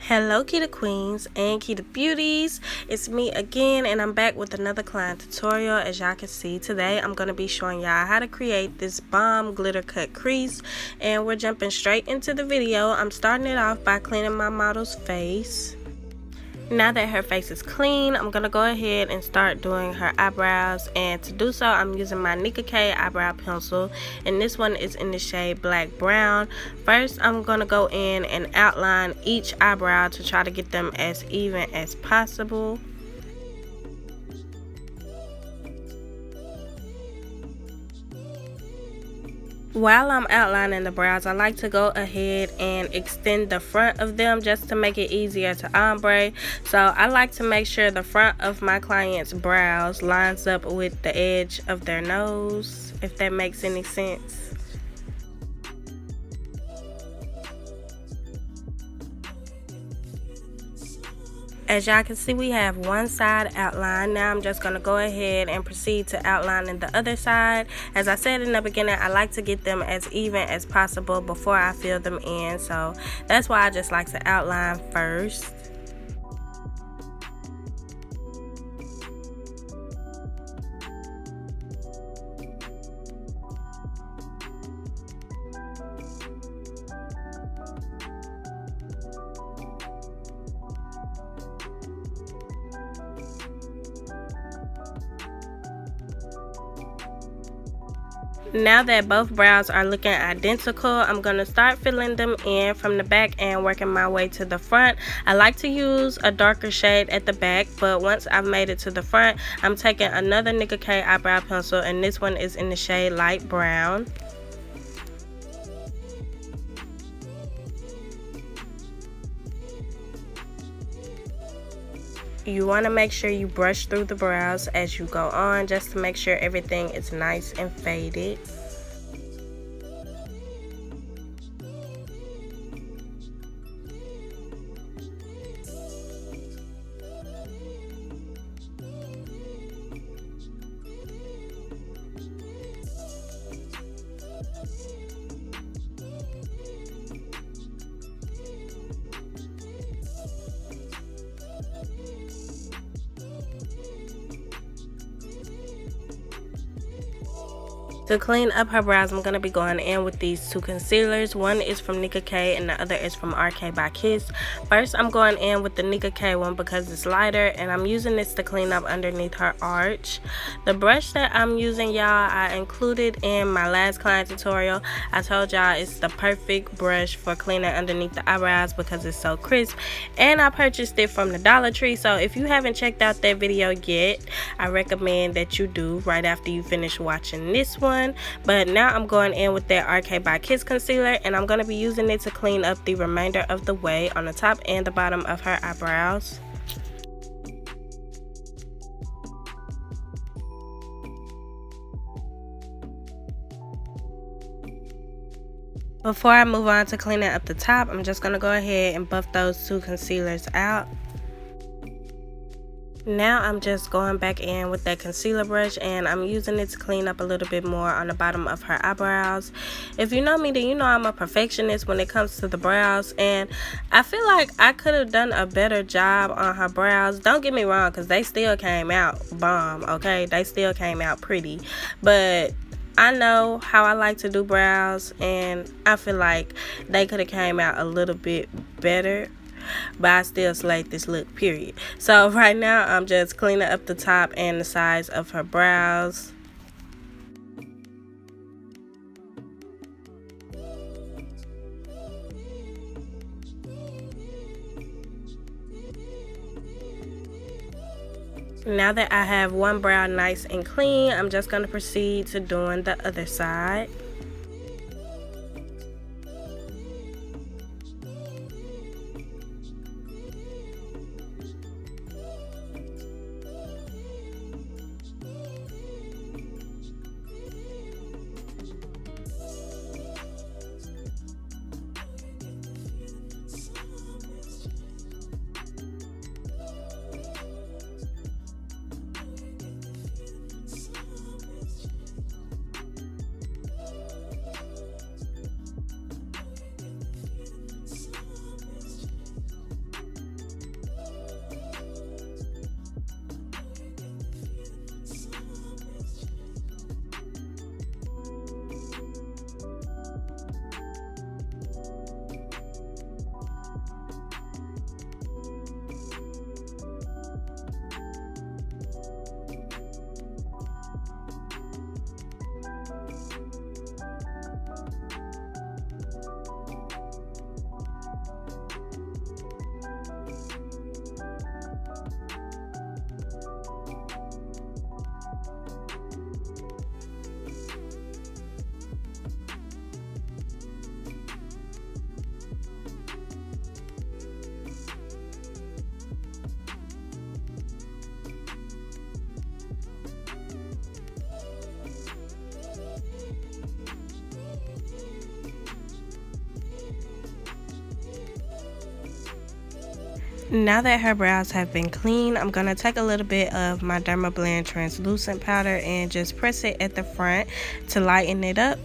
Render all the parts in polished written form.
Hello Kita Queens and Kita Beauties, it's me again and I'm back with another client tutorial. As y'all can see, today I'm going to be showing y'all how to create this bomb glitter cut crease, and we're jumping straight into the video. I'm starting it off by cleaning my model's face. Now that her face is clean, I'm going to go ahead and start doing her eyebrows, and to do so I'm using my Nicka K eyebrow pencil, and this one is in the shade Black Brown. First I'm going to go in and outline each eyebrow to try to get them as even as possible. While I'm outlining the brows, I like to go ahead and extend the front of them just to make it easier to ombre. So I like to make sure the front of my client's brows lines up with the edge of their nose, if that makes any sense. As y'all can see, we have one side outlined. Now I'm just going to go ahead and proceed to outlining the other side. As I said in the beginning, I like to get them as even as possible before I fill them in. So that's why I just like to outline first. Now that both brows are looking identical, I'm going to start filling them in from the back and working my way to the front. I like to use a darker shade at the back, but once I've made it to the front, I'm taking another Nicka K eyebrow pencil, and this one is in the shade Light Brown. You want to make sure you brush through the brows as you go on, just to make sure everything is nice and faded. To clean up her brows, I'm going to be going in with these two concealers. One is from Nicka K and the other is from RK by Kiss. First, I'm going in with the Nicka K one because it's lighter, and I'm using this to clean up underneath her arch. The brush that I'm using, y'all, I included in my last client tutorial. I told y'all it's the perfect brush for cleaning underneath the eyebrows because it's so crisp, and I purchased it from the Dollar Tree. So if you haven't checked out that video yet, I recommend that you do right after you finish watching this one. But now I'm going in with that RK by Kiss concealer, and I'm going to be using it to clean up the remainder of the way on the top and the bottom of her eyebrows. Before I move on to cleaning up the top, I'm just going to go ahead and buff those two concealers out. Now I'm just going back in with that concealer brush, and I'm using it to clean up a little bit more on the bottom of her eyebrows. If you know me, then you know I'm a perfectionist when it comes to the brows, and I feel like I could have done a better job on her brows. Don't get me wrong, because they still came out bomb, okay? They still came out pretty, but I know how I like to do brows, and I feel like they could have came out a little bit better. But I still slayed this look, period. So right now I'm just cleaning up the top and the sides of her brows. Now that I have one brow nice and clean, I'm just going to proceed to doing the other side. Now that her brows have been clean, I'm going to take a little bit of my Dermablend translucent powder and just press it at the front to lighten it up.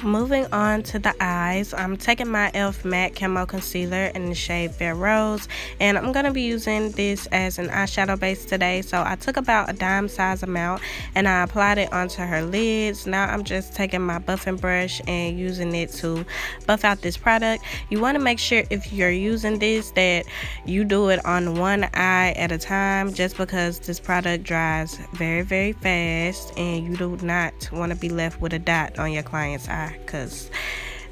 Moving on to the eyes, I'm taking my e.l.f. matte camo concealer in the shade Fair Rose, and I'm going to be using this as an eyeshadow base today. So I took about a dime size amount and I applied it onto her lids. Now I'm just taking my buffing brush and using it to buff out this product. You want to make sure if you're using this that you do it on one eye at a time, just because this product dries very fast and you do not want to be left with a dot on your client's eye, because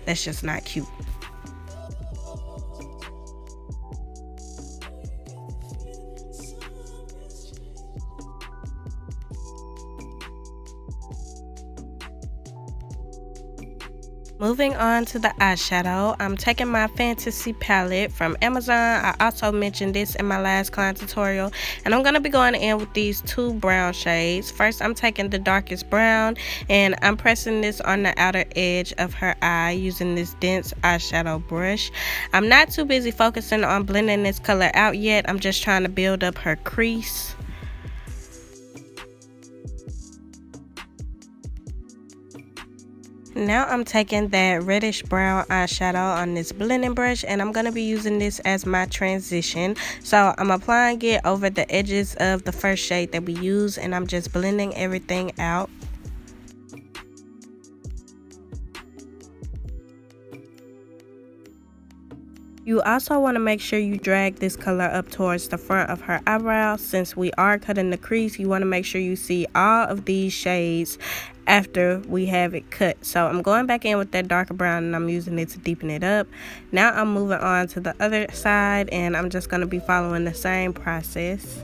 that's just not cute. Moving on to the eyeshadow, I'm taking my Fantasy palette from Amazon. I also mentioned this in my last client tutorial, and I'm going to be going in with these two brown shades. First, I'm taking the darkest brown and I'm pressing this on the outer edge of her eye using this dense eyeshadow brush. I'm not too busy focusing on blending this color out yet. I'm just trying to build up her crease. Now I'm taking that reddish brown eyeshadow on this blending brush, and I'm going to be using this as my transition. So I'm applying it over the edges of the first shade that we use, and I'm just blending everything out. You also want to make sure you drag this color up towards the front of her eyebrow. Since we are cutting the crease, you want to make sure you see all of these shades after we have it cut. So I'm going back in with that darker brown and I'm using it to deepen it up. Now I'm moving on to the other side and I'm just going to be following the same process.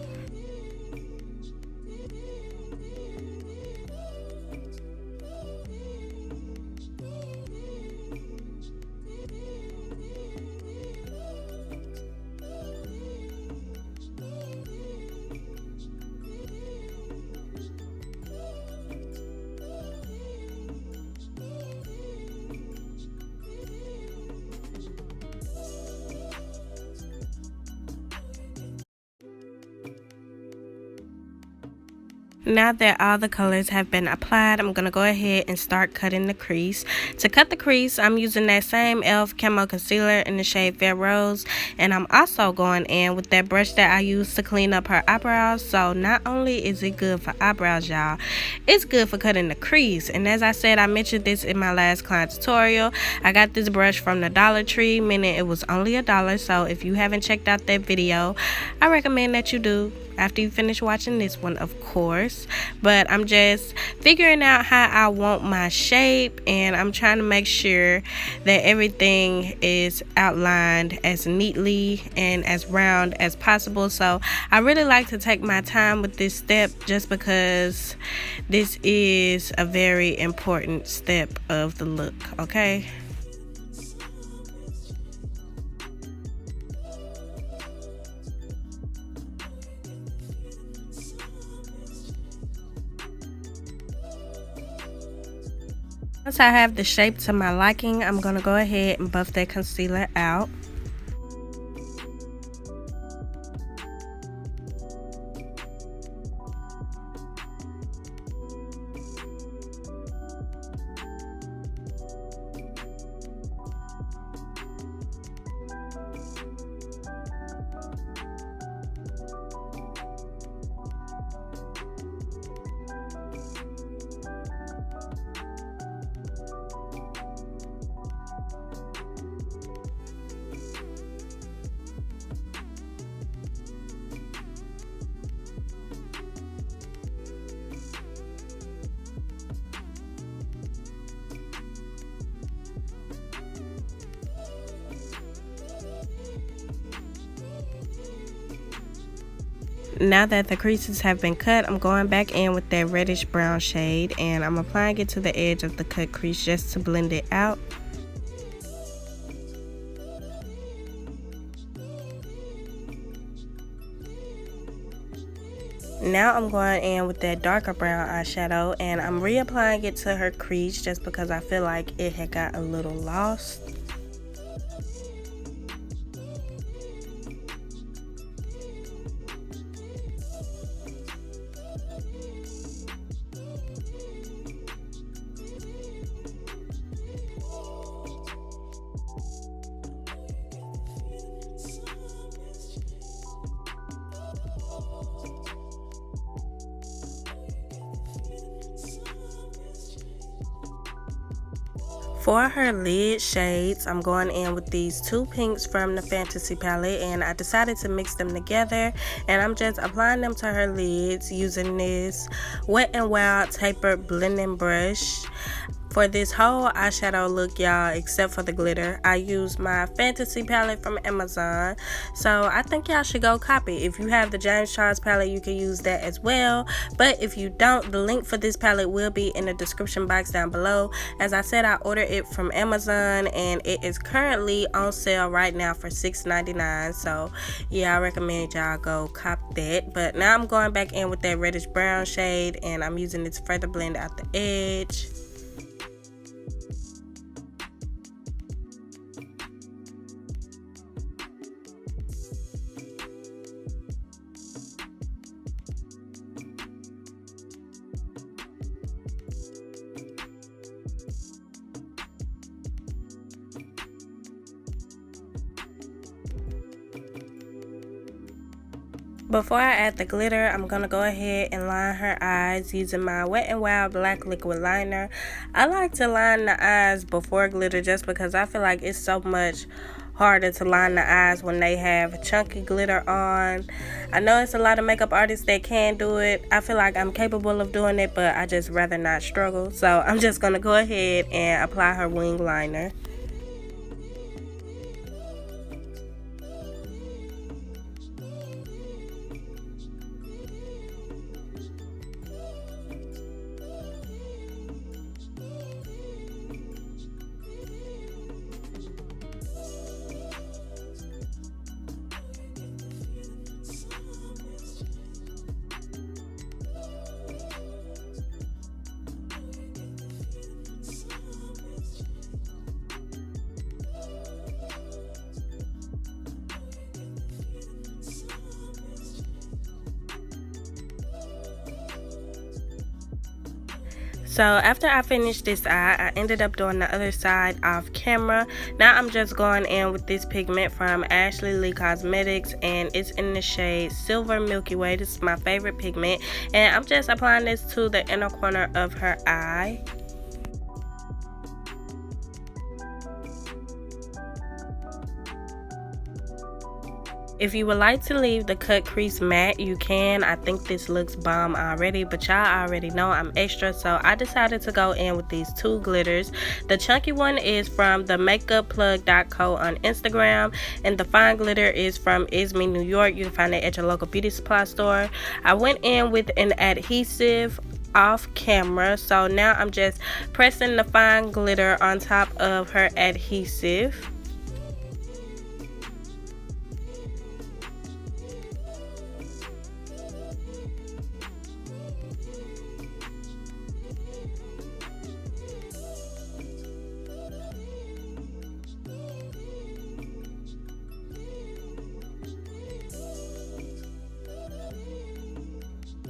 Now that all the colors have been applied, I'm going to go ahead and start cutting the crease. To cut the crease, I'm using that same e.l.f. camo concealer in the shade Fair Rose, and I'm also going in with that brush that I used to clean up her eyebrows. So not only is it good for eyebrows, y'all, it's good for cutting the crease. And as I said, I mentioned this in my last client tutorial, I got this brush from the Dollar Tree, meaning it was only $1. So if you haven't checked out that video, I recommend that you do after you finish watching this one, of course. But I'm just figuring out how I want my shape, and I'm trying to make sure that everything is outlined as neatly and as round as possible. So I really like to take my time with this step, just because this is a very important step of the look, okay? Once I have the shape to my liking, I'm going to go ahead and buff that concealer out. Now that the creases have been cut, I'm going back in with that reddish brown shade and I'm applying it to the edge of the cut crease just to blend it out. Now I'm going in with that darker brown eyeshadow, and I'm reapplying it to her crease just because I feel like it had got a little lost. For her lid shades, I'm going in with these two pinks from the Fantasy palette, and I decided to mix them together, and I'm just applying them to her lids using this Wet n Wild tapered blending brush. For this whole eyeshadow look, y'all, except for the glitter, I used my Fantasy palette from Amazon. So I think y'all should go copy. If you have the James Charles palette, you can use that as well. But if you don't, the link for this palette will be in the description box down below. As I said, I ordered it from Amazon, and it is currently on sale right now for $6.99. So yeah, I recommend y'all go cop that. But now I'm going back in with that reddish brown shade, and I'm using it to further blend out the edge. Before I add the glitter, I'm going to go ahead and line her eyes using my Wet n Wild black liquid liner. I like to line the eyes before glitter just because I feel like it's so much harder to line the eyes when they have chunky glitter on. I know it's a lot of makeup artists that can do it. I feel like I'm capable of doing it, but I just rather not struggle. So I'm just going to go ahead and apply her wing liner. So after I finished this eye, I ended up doing the other side off camera. Now I'm just going in with this pigment from Ashley Lee Cosmetics, and it's in the shade Silver Milky Way. This is my favorite pigment, and I'm just applying this to the inner corner of her eye. If you would like to leave the cut crease matte, you can. I think this looks bomb already, but y'all already know I'm extra, so I decided to go in with these two glitters. The chunky one is from the makeupplug.co on Instagram, and the fine glitter is from Isme, New York. You can find it at your local beauty supply store. I went in with an adhesive off camera, so now I'm just pressing the fine glitter on top of her adhesive.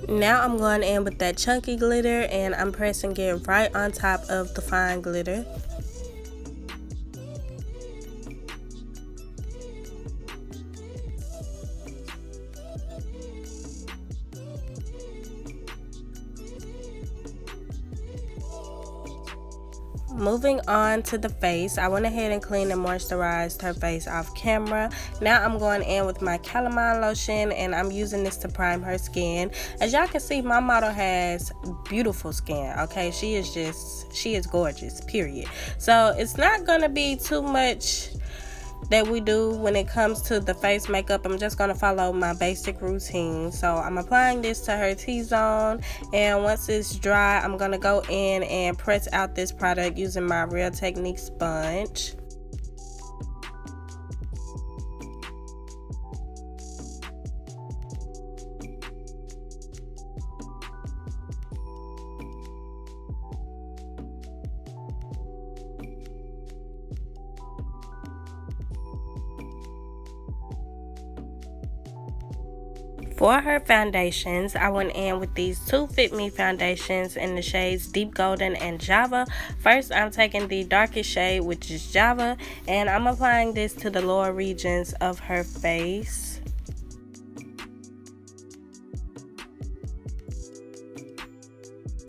Now I'm going in with that chunky glitter, and I'm pressing it right on top of the fine glitter. Moving on to the face, I went ahead and cleaned and moisturized her face off camera. Now I'm going in with my calamine lotion, and I'm using this to prime her skin. As y'all can see, my model has beautiful skin, okay? She is gorgeous, period. So it's not gonna be too much that we do when it comes to the face makeup. I'm just gonna follow my basic routine. So I'm applying this to her T-zone, and once it's dry, I'm gonna go in and press out this product using my Real Technique sponge. For her foundations, I went in with these two Fit Me foundations in the shades Deep Golden and Java. First, I'm taking the darkest shade, which is Java, and I'm applying this to the lower regions of her face.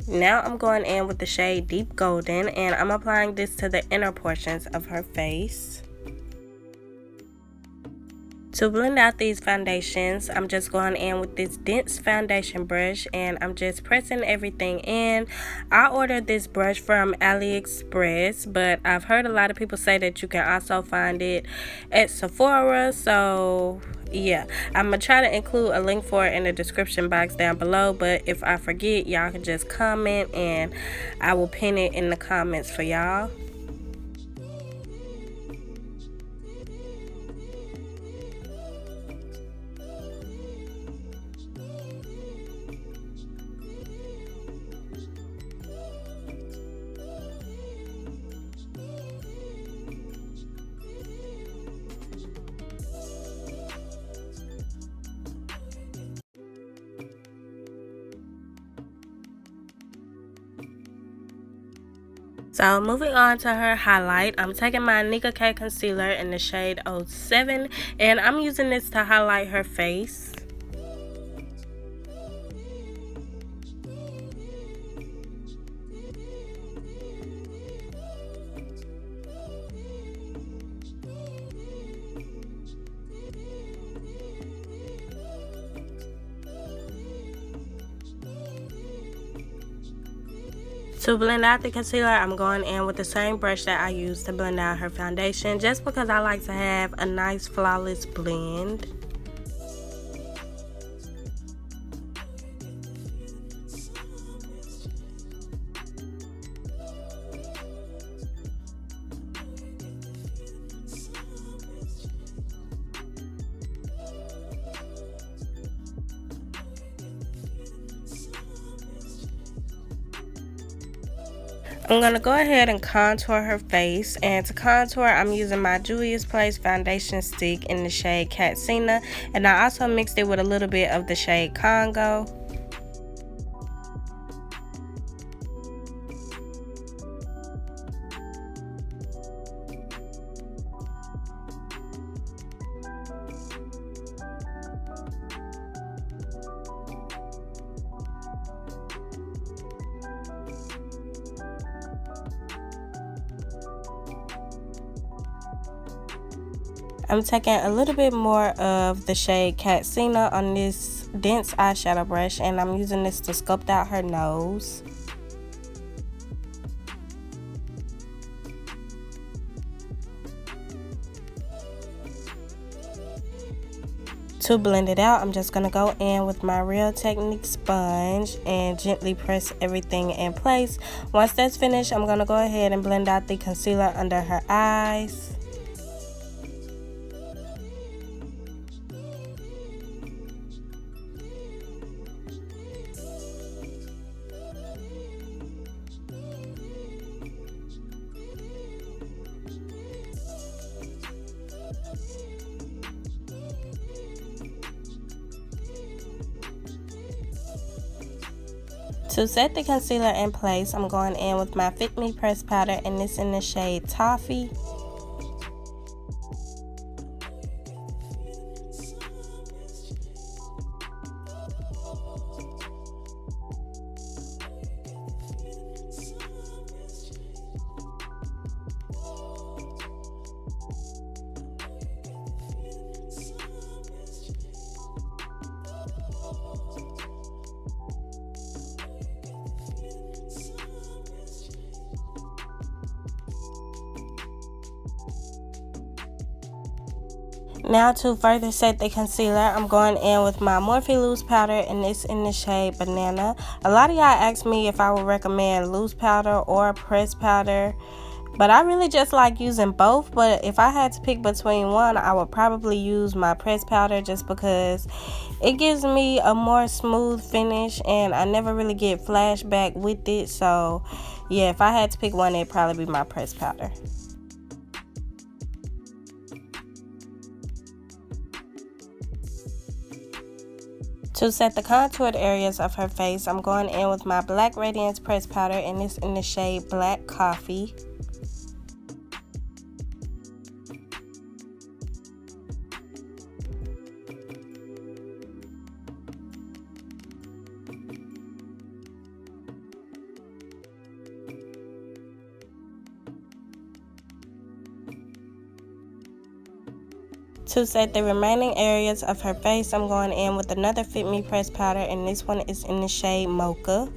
Now I'm going in with the shade Deep Golden, and I'm applying this to the inner portions of her face. To blend out these foundations, I'm just going in with this dense foundation brush, and I'm just pressing everything in. I ordered this brush from AliExpress, but I've heard a lot of people say that you can also find it at Sephora, so yeah, I'm gonna try to include a link for it in the description box down below, but if I forget, y'all can just comment and I will pin it in the comments for y'all. So moving on to her highlight, I'm taking my Nicka K concealer in the shade 07, and I'm using this to highlight her face. To blend out the concealer, I'm going in with the same brush that I used to blend out her foundation, just because I like to have a nice flawless blend. I'm going to go ahead and contour her face, and to contour I'm using my Juvias foundation stick in the shade Katsina, and I also mixed it with a little bit of the shade Congo. I'm taking a little bit more of the shade Katsina on this dense eyeshadow brush, and I'm using this to sculpt out her nose. To blend it out, I'm just going to go in with my Real Technique sponge and gently press everything in place. Once that's finished, I'm going to go ahead and blend out the concealer under her eyes. To set the concealer in place, I'm going in with my Fit Me pressed powder, and this in the shade Toffee. Now to further set the concealer, I'm going in with my Morphe loose powder, and this in the shade Banana. A lot of y'all asked me if I would recommend loose powder or pressed powder, but I really just like using both. But if I had to pick between one, I would probably use my pressed powder, just because it gives me a more smooth finish and I never really get flashback with it. So yeah, if I had to pick one, it'd probably be my pressed powder. To set the contoured areas of her face, I'm going in with my black radiance pressed powder, and it's in the shade Black Coffee. To set the remaining areas of her face, I'm going in with another Fit Me pressed powder, and this one is in the shade Mocha.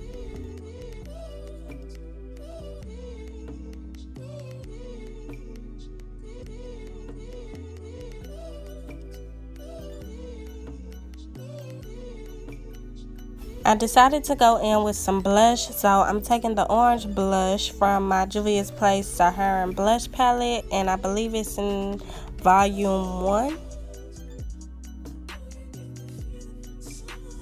I decided to go in with some blush, so I'm taking the orange blush from my Juvias Place Saharan blush palette, and I believe it's in volume 1.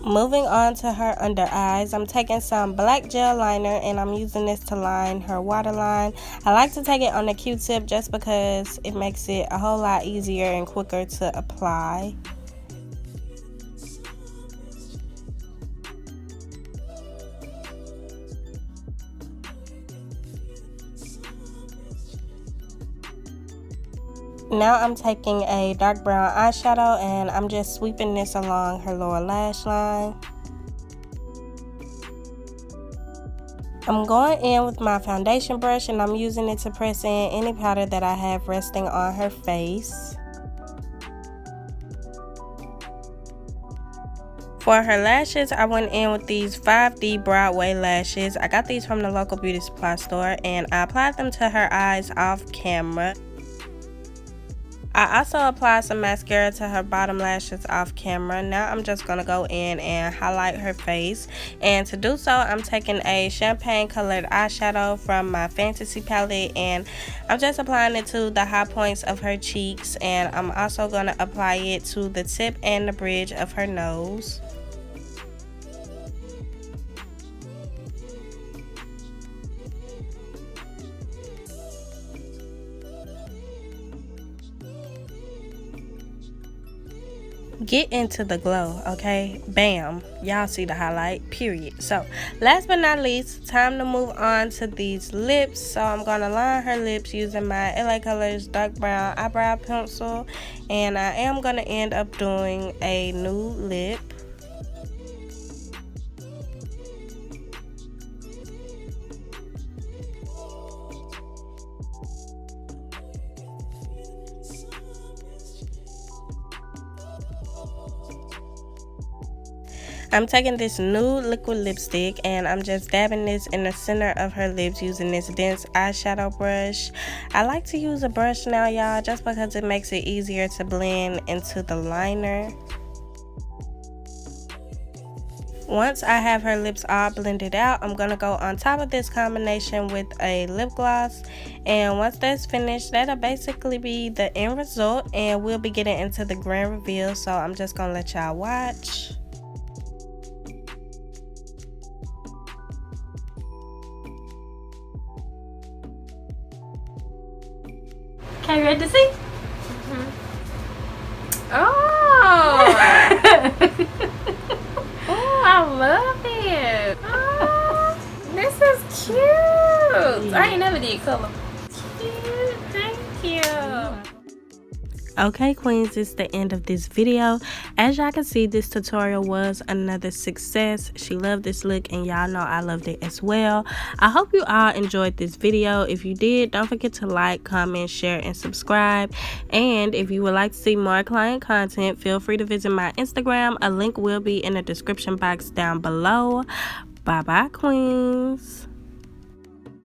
Moving on to her under eyes, I'm taking some black gel liner, and I'm using this to line her waterline. I like to take it on the Q-tip just because it makes it a whole lot easier and quicker to apply. Now I'm taking a dark brown eyeshadow, and I'm just sweeping this along her lower lash line. I'm going in with my foundation brush, and I'm using it to press in any powder that I have resting on her face. For her lashes, I went in with these 5D Broadway lashes. I got these from the local beauty supply store, and I applied them to her eyes off camera. I also applied some mascara to her bottom lashes off camera. Now I'm just going to go in and highlight her face. And to do so, I'm taking a champagne colored eyeshadow from my Fantasy palette, and I'm just applying it to the high points of her cheeks. And I'm also going to apply it to the tip and the bridge of her nose. Get into the glow, okay? Bam, y'all see the highlight, period. So last but not least, time to move on to these lips. So I'm gonna line her lips using my LA Colors dark brown eyebrow pencil, and I am gonna end up doing a nude lip. I'm taking this nude liquid lipstick, and I'm just dabbing this in the center of her lips using this dense eyeshadow brush. I like to use a brush now, y'all, just because it makes it easier to blend into the liner. Once I have her lips all blended out, I'm going to go on top of this combination with a lip gloss. And once that's finished, that'll basically be the end result, and we'll be getting into the grand reveal. So I'm just going to let y'all watch. Okay, ready to see? Oh! Oh, I love it. Oh, this is cute. I ain't never did color. Cute, thank you. Okay, queens, it's the end of this video. As y'all can see, this tutorial was another success. She loved this look, and y'all know I loved it as well. I hope you all enjoyed this video. If you did, don't forget to like, comment, share, and subscribe. And if you would like to see more client content, feel free to visit my Instagram. A link will be in the description box down below. Bye bye, queens.